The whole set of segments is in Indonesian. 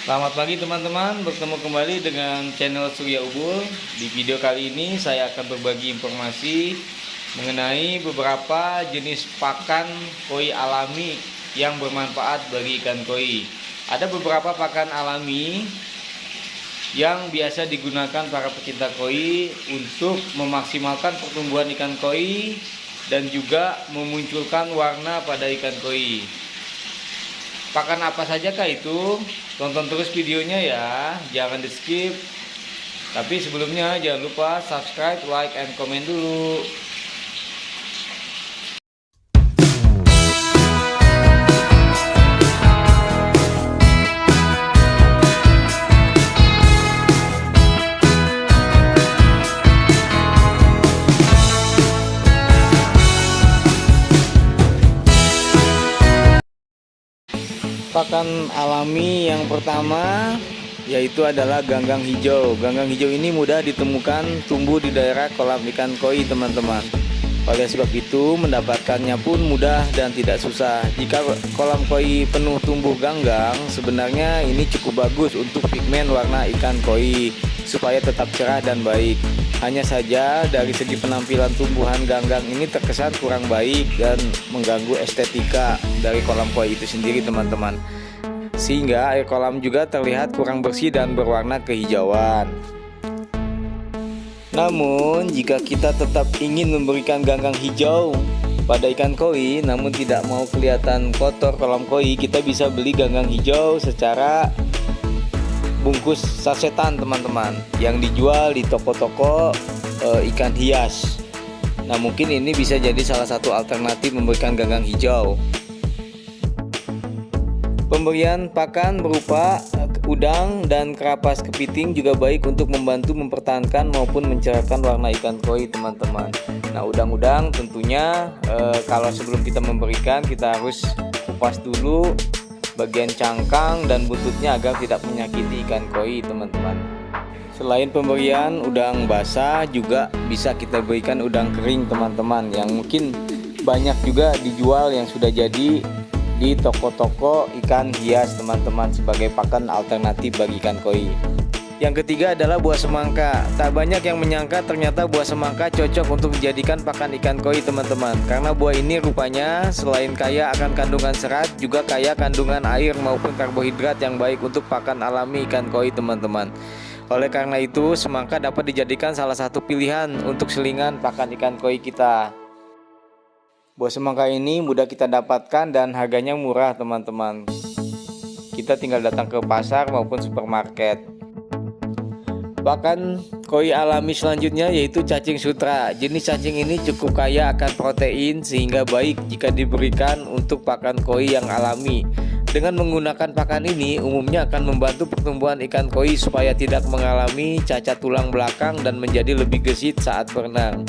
Selamat pagi teman-teman, bertemu kembali dengan channel Surya Ubul. Di video kali ini saya akan berbagi informasi mengenai beberapa jenis pakan koi alami yang bermanfaat bagi ikan koi. Ada beberapa pakan alami yang biasa digunakan para pecinta koi untuk memaksimalkan pertumbuhan ikan koi dan juga memunculkan warna pada ikan koi. Pakan apa saja kah itu? Tonton terus videonya ya, jangan di skip. Tapi sebelumnya jangan lupa subscribe, like, and comment dulu. Pakan alami yang pertama yaitu adalah ganggang hijau. Ganggang hijau ini mudah ditemukan tumbuh di daerah kolam ikan koi teman-teman. Oleh sebab itu mendapatkannya pun mudah dan tidak susah. Jika kolam koi penuh tumbuh ganggang, sebenarnya ini cukup bagus untuk pigmen warna ikan koi supaya tetap cerah dan baik. Hanya saja dari segi penampilan tumbuhan ganggang ini terkesan kurang baik dan mengganggu estetika dari kolam koi itu sendiri teman-teman. Sehingga air kolam juga terlihat kurang bersih dan berwarna kehijauan. Namun jika kita tetap ingin memberikan ganggang hijau pada ikan koi namun tidak mau kelihatan kotor kolam koi, kita bisa beli ganggang hijau secara bungkus sasetan teman-teman yang dijual di toko-toko ikan hias. Nah mungkin ini bisa jadi salah satu alternatif memberikan ganggang hijau. Pemberian pakan berupa udang dan kerapas kepiting juga baik untuk membantu mempertahankan maupun mencerahkan warna ikan koi teman-teman. Nah udang-udang tentunya kalau sebelum kita memberikan kita harus kupas dulu bagian cangkang dan buntutnya agar tidak menyakiti ikan koi teman-teman. Selain pemberian udang basah juga bisa kita berikan udang kering teman-teman, yang mungkin banyak juga dijual yang sudah jadi di toko-toko ikan hias teman-teman sebagai pakan alternatif bagi ikan koi. Yang ketiga adalah buah semangka. Tak banyak yang menyangka ternyata buah semangka cocok untuk dijadikan pakan ikan koi teman-teman. Karena buah ini rupanya selain kaya akan kandungan serat, juga kaya kandungan air maupun karbohidrat yang baik untuk pakan alami ikan koi teman-teman. Oleh karena itu, semangka dapat dijadikan salah satu pilihan untuk selingan pakan ikan koi kita. Buah semangka ini mudah kita dapatkan dan harganya murah teman-teman. Kita tinggal datang ke pasar maupun supermarket. Pakan koi alami selanjutnya yaitu cacing sutra. Jenis cacing ini cukup kaya akan protein sehingga baik jika diberikan untuk pakan koi yang alami. Dengan menggunakan pakan ini umumnya akan membantu pertumbuhan ikan koi supaya tidak mengalami cacat tulang belakang dan menjadi lebih gesit saat berenang.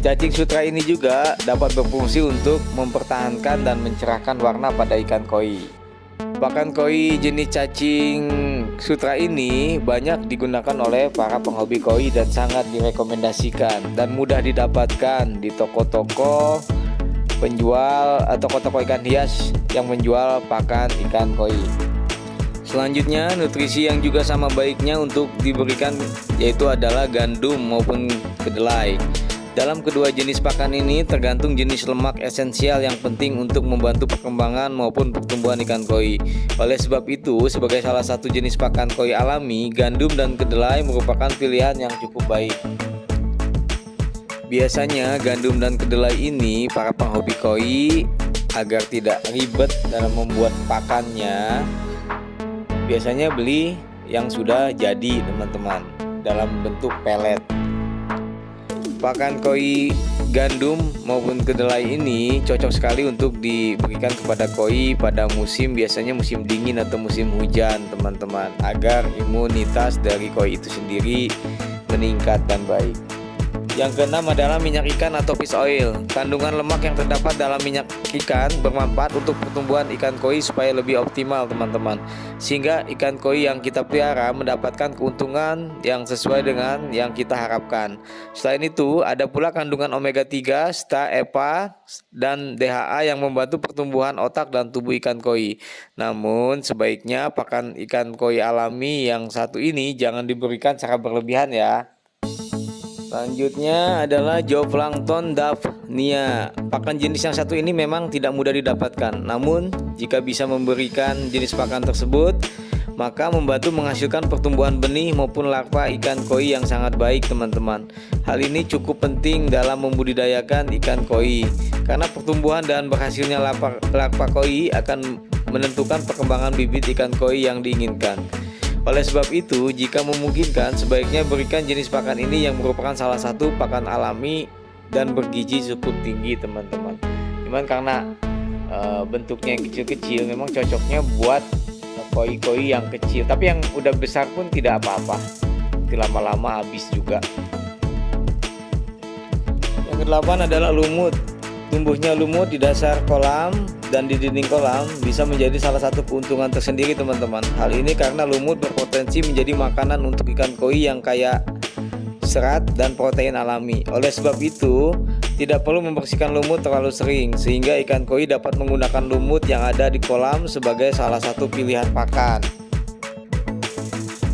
Cacing sutra ini juga dapat berfungsi untuk mempertahankan dan mencerahkan warna pada ikan koi. Pakan koi jenis cacing sutra ini banyak digunakan oleh para penghobi koi dan sangat direkomendasikan dan mudah didapatkan di toko-toko penjual atau toko-toko ikan hias yang menjual pakan ikan koi. Selanjutnya, nutrisi yang juga sama baiknya untuk diberikan yaitu adalah gandum maupun kedelai. Dalam kedua jenis pakan ini tergantung jenis lemak esensial yang penting untuk membantu perkembangan maupun pertumbuhan ikan koi. Oleh sebab itu, sebagai salah satu jenis pakan koi alami, gandum dan kedelai merupakan pilihan yang cukup baik. Biasanya gandum dan kedelai ini para penghobi koi agar tidak ribet dalam membuat pakannya, biasanya beli yang sudah jadi teman-teman dalam bentuk pelet. Pakan koi gandum maupun kedelai ini cocok sekali untuk diberikan kepada koi pada biasanya musim dingin atau musim hujan teman-teman, agar imunitas dari koi itu sendiri meningkat dan baik. Yang keenam adalah minyak ikan atau fish oil. Kandungan lemak yang terdapat dalam minyak ikan bermanfaat untuk pertumbuhan ikan koi supaya lebih optimal teman-teman. Sehingga ikan koi yang kita pelihara mendapatkan keuntungan yang sesuai dengan yang kita harapkan. Selain itu, ada pula kandungan omega 3, serta EPA dan DHA yang membantu pertumbuhan otak dan tubuh ikan koi. Namun, sebaiknya pakan ikan koi alami yang satu ini jangan diberikan secara berlebihan ya. Selanjutnya adalah Zooplankton daphnia. Pakan jenis yang satu ini memang tidak mudah didapatkan. Namun, jika bisa memberikan jenis pakan tersebut, maka membantu menghasilkan pertumbuhan benih maupun larva ikan koi yang sangat baik teman-teman. Hal ini cukup penting dalam membudidayakan ikan koi, karena pertumbuhan dan berhasilnya larva koi akan menentukan perkembangan bibit ikan koi yang diinginkan. Oleh sebab itu, jika memungkinkan, sebaiknya berikan jenis pakan ini yang merupakan salah satu pakan alami dan bergizi cukup tinggi teman-teman. Cuman karena bentuknya yang kecil-kecil, memang cocoknya buat koi-koi yang kecil. Tapi yang udah besar pun tidak apa-apa, nanti lama-lama habis juga. Yang kedelapan adalah lumut. Tumbuhnya lumut di dasar kolam dan di dinding kolam bisa menjadi salah satu keuntungan tersendiri teman-teman. Hal ini karena lumut berpotensi menjadi makanan untuk ikan koi yang kaya serat dan protein alami. Oleh sebab itu, tidak perlu membersihkan lumut terlalu sering, sehingga ikan koi dapat menggunakan lumut yang ada di kolam sebagai salah satu pilihan pakan.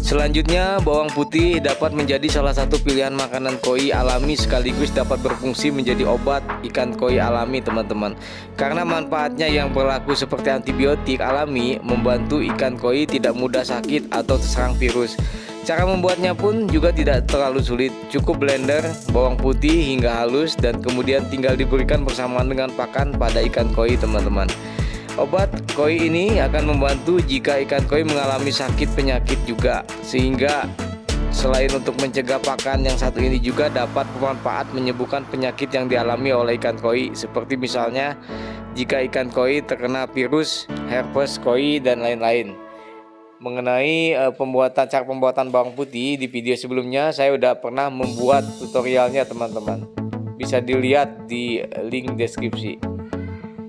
Selanjutnya, bawang putih dapat menjadi salah satu pilihan makanan koi alami sekaligus dapat berfungsi menjadi obat ikan koi alami teman-teman. Karena manfaatnya yang berlaku seperti antibiotik alami membantu ikan koi tidak mudah sakit atau terserang virus. Cara membuatnya pun juga tidak terlalu sulit. Cukup blender bawang putih hingga halus dan kemudian tinggal diberikan bersamaan dengan pakan pada ikan koi teman-teman. Obat koi ini akan membantu jika ikan koi mengalami sakit penyakit juga, sehingga selain untuk mencegah pakan yang satu ini juga dapat bermanfaat menyembuhkan penyakit yang dialami oleh ikan koi, seperti misalnya jika ikan koi terkena virus, herpes koi dan lain-lain. Mengenai cara pembuatan bawang putih, di video sebelumnya saya udah pernah membuat tutorialnya teman-teman. Bisa dilihat di link deskripsi.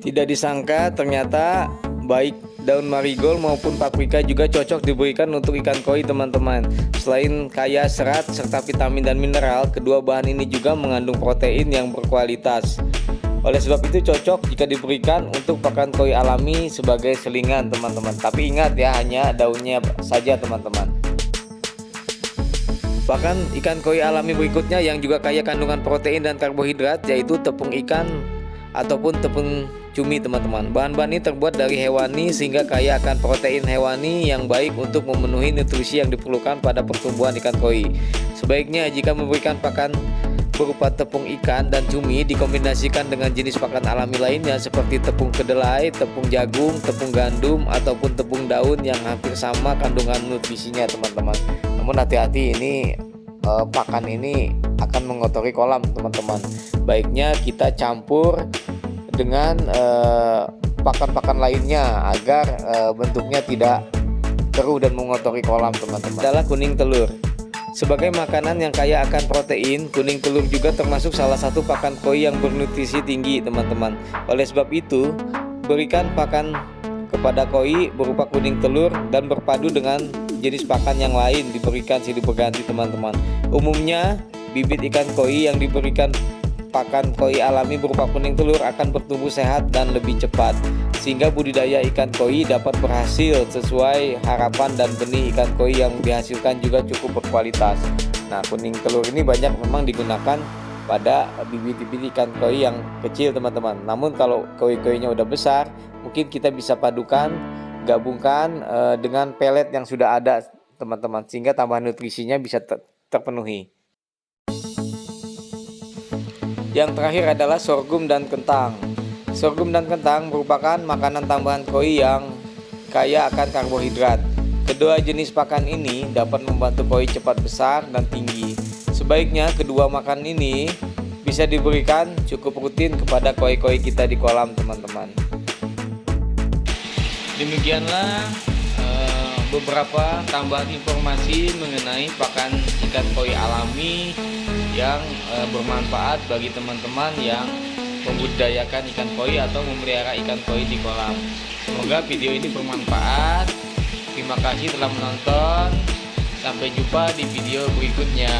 Tidak disangka ternyata baik daun marigold maupun paprika juga cocok diberikan untuk ikan koi teman-teman. Selain kaya serat serta vitamin dan mineral, kedua bahan ini juga mengandung protein yang berkualitas. Oleh sebab itu cocok jika diberikan untuk pakan koi alami sebagai selingan teman-teman. Tapi ingat ya, hanya daunnya saja teman-teman. Bahkan ikan koi alami berikutnya yang juga kaya kandungan protein dan karbohidrat, yaitu tepung ikan ataupun tepung cumi teman-teman. Bahan-bahan ini terbuat dari hewani sehingga kaya akan protein hewani yang baik untuk memenuhi nutrisi yang diperlukan pada pertumbuhan ikan koi. Sebaiknya jika memberikan pakan berupa tepung ikan dan cumi dikombinasikan dengan jenis pakan alami lainnya seperti tepung kedelai, tepung jagung, tepung gandum ataupun tepung daun yang hampir sama kandungan nutrisinya teman-teman. Namun hati-hati, ini pakan ini akan mengotori kolam teman-teman. Baiknya kita campur dengan pakan-pakan lainnya agar bentuknya tidak keruh dan mengotori kolam teman-teman. Adalah kuning telur. Sebagai makanan yang kaya akan protein, kuning telur juga termasuk salah satu pakan koi yang bernutrisi tinggi teman-teman. Oleh sebab itu, berikan pakan kepada koi berupa kuning telur dan berpadu dengan jenis pakan yang lain diberikan silih berganti teman-teman. Umumnya bibit ikan koi yang diberikan pakan koi alami berupa kuning telur akan bertumbuh sehat dan lebih cepat, sehingga budidaya ikan koi dapat berhasil sesuai harapan dan benih ikan koi yang dihasilkan juga cukup berkualitas. Nah, kuning telur ini banyak memang digunakan pada bibit-bibit ikan koi yang kecil teman-teman. Namun kalau koi-koinya udah besar, mungkin kita bisa gabungkan dengan pelet yang sudah ada teman-teman, sehingga tambahan nutrisinya bisa terpenuhi. Yang terakhir adalah sorghum dan kentang. Sorghum dan kentang merupakan makanan tambahan koi yang kaya akan karbohidrat. Kedua jenis pakan ini dapat membantu koi cepat besar dan tinggi. Sebaiknya kedua makan ini bisa diberikan cukup rutin kepada koi-koi kita di kolam teman-teman. Demikianlah beberapa tambahan informasi mengenai pakan ikan koi alami yang bermanfaat bagi teman-teman yang membudidayakan ikan koi atau memelihara ikan koi di kolam. Semoga video ini bermanfaat. Terima kasih telah menonton. Sampai jumpa di video berikutnya.